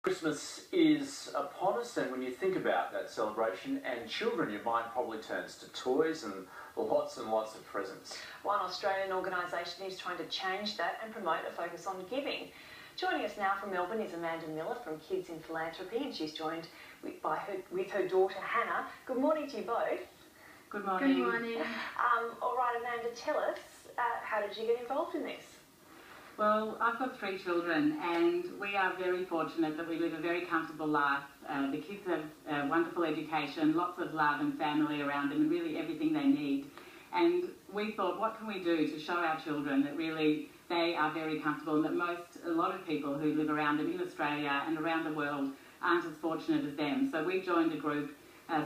Christmas is upon us, and when you think about that celebration and children, your mind probably turns to toys and lots of presents. One Australian organisation is trying to change that and promote a focus on giving. Joining us now from Melbourne is Amanda Miller from Kids in Philanthropy, and she's joined with her daughter Hannah. Good morning to you both. Good morning. Good morning. All right, Amanda, tell us, how did you get involved in this? Well, I've got 3 children and we are very fortunate that we live a very comfortable life. The kids have a wonderful education, lots of love and family around them and really everything they need. And we thought, what can we do to show our children that really they are very comfortable and that a lot of people who live around them in Australia and around the world aren't as fortunate as them. So we joined a group,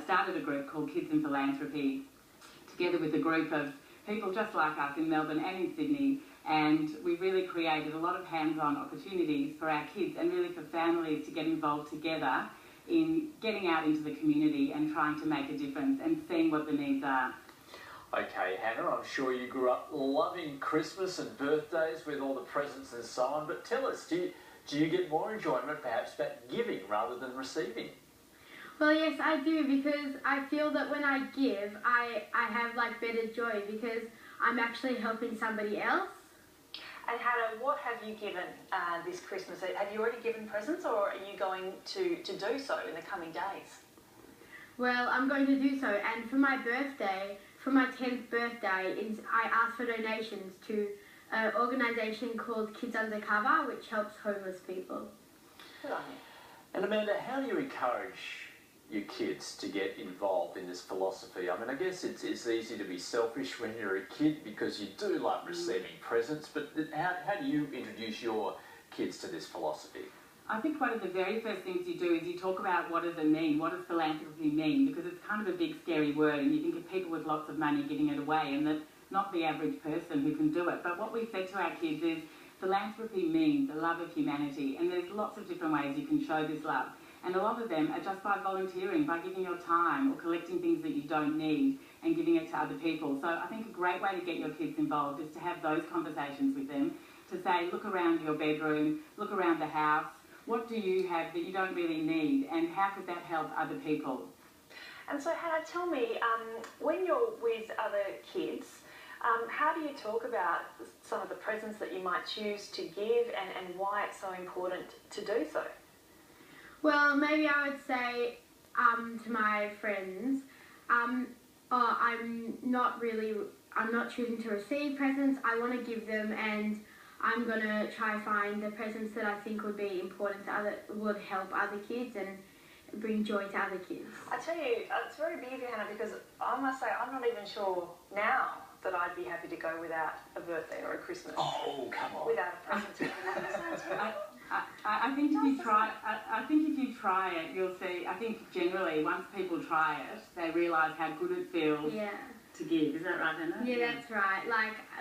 started a group called Kids in Philanthropy, together with a group of people just like us in Melbourne and in Sydney. And we really created a lot of hands-on opportunities for our kids and really for families to get involved together in getting out into the community and trying to make a difference and seeing what the needs are. Okay, Hannah, I'm sure you grew up loving Christmas and birthdays with all the presents and so on, but tell us, do you get more enjoyment perhaps about giving rather than receiving? Well, yes, I do, because I feel that when I give, I have like better joy because I'm actually helping somebody else. And Hannah, what have you given this Christmas? Have you already given presents, or are you going to do so in the coming days? Well, I'm going to do so, and for my birthday, for my 10th birthday, I asked for donations to an organisation called Kids Undercover, which helps homeless people. Good on you. And Amanda, how do you encourage your kids to get involved in this philosophy? I mean, I guess it's easy to be selfish when you're a kid because you do love receiving presents, but how do you introduce your kids to this philosophy? I think one of the very first things you do is you talk about what does it mean, what does philanthropy mean, because it's kind of a big scary word and you think of people with lots of money giving it away and that not the average person who can do it. But what we said to our kids is philanthropy means the love of humanity, and there's lots of different ways you can show this love. And a lot of them are just by volunteering, by giving your time or collecting things that you don't need and giving it to other people. So I think a great way to get your kids involved is to have those conversations with them, to say, look around your bedroom, look around the house, what do you have that you don't really need and how could that help other people? And so Hannah, tell me, when you're with other kids, how do you talk about some of the presents that you might choose to give and why it's so important to do so? Well, maybe I would say to my friends, I'm not choosing to receive presents, I want to give them, and I'm going to try find the presents that I think would be important would help other kids and bring joy to other kids. I tell you, it's very big of you, Hannah, because I must say I'm not even sure now that I'd be happy to go without a birthday or a Christmas. Oh, come on. Without a present. I think if you try, I think if you try it, you'll see. I think generally, once people try it, they realise how good it feels to give. Is that right, Hannah? Yeah, that's right.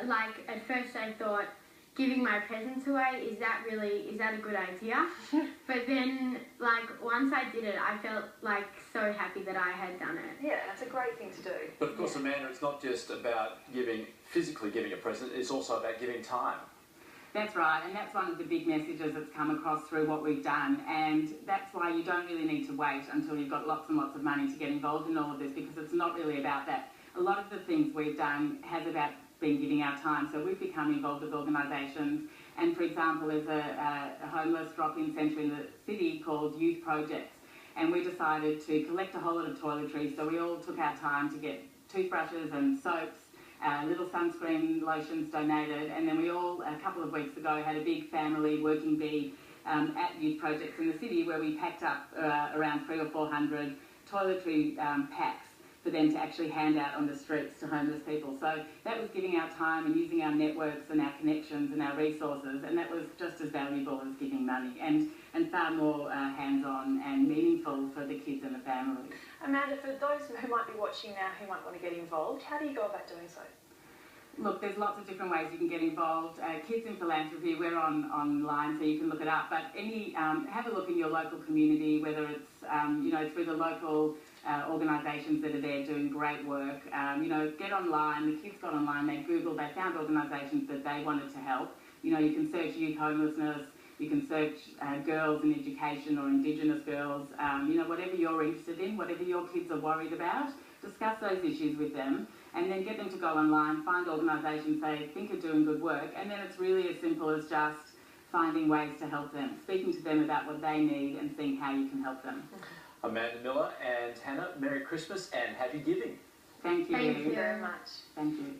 Like at first I thought, giving my presents away, is that a good idea? But then, like, once I did it, I felt like so happy that I had done it. Yeah, that's a great thing to do. But of course, Amanda, it's not just about physically giving a present, it's also about giving time. That's right, and that's one of the big messages that's come across through what we've done, and that's why you don't really need to wait until you've got lots and lots of money to get involved in all of this, because it's not really about that. A lot of the things we've done has about been giving our time, so we've become involved with organisations, and for example there's a homeless drop-in centre in the city called Youth Projects, and we decided to collect a whole lot of toiletries, so we all took our time to get toothbrushes and soaps, little sunscreen lotions donated, and then we all, a couple of weeks ago, had a big family working bee at Youth Projects in the city where we packed up around 300 or 400 toiletry packs for them to actually hand out on the streets to homeless people. So that was giving our time and using our networks and our connections and our resources, and that was just as valuable as giving money and far more hands-on and meaningful for the kids and the family. Amanda, for those who might be watching now who might want to get involved, how do you go about doing so? Look, there's lots of different ways you can get involved. Kids in Philanthropy, we're online, so you can look it up. But have a look in your local community, whether it's through the local organisations that are there doing great work. Get online. The kids got online. They Googled. They found organisations that they wanted to help. You can search youth homelessness. You can search girls in education or Indigenous girls, you know, whatever you're interested in, whatever your kids are worried about, discuss those issues with them and then get them to go online, find organisations they think are doing good work, and then it's really as simple as just finding ways to help them, speaking to them about what they need and seeing how you can help them. Amanda Miller and Hannah, Merry Christmas and Happy Giving. Thank you. Thank you very much. Thank you.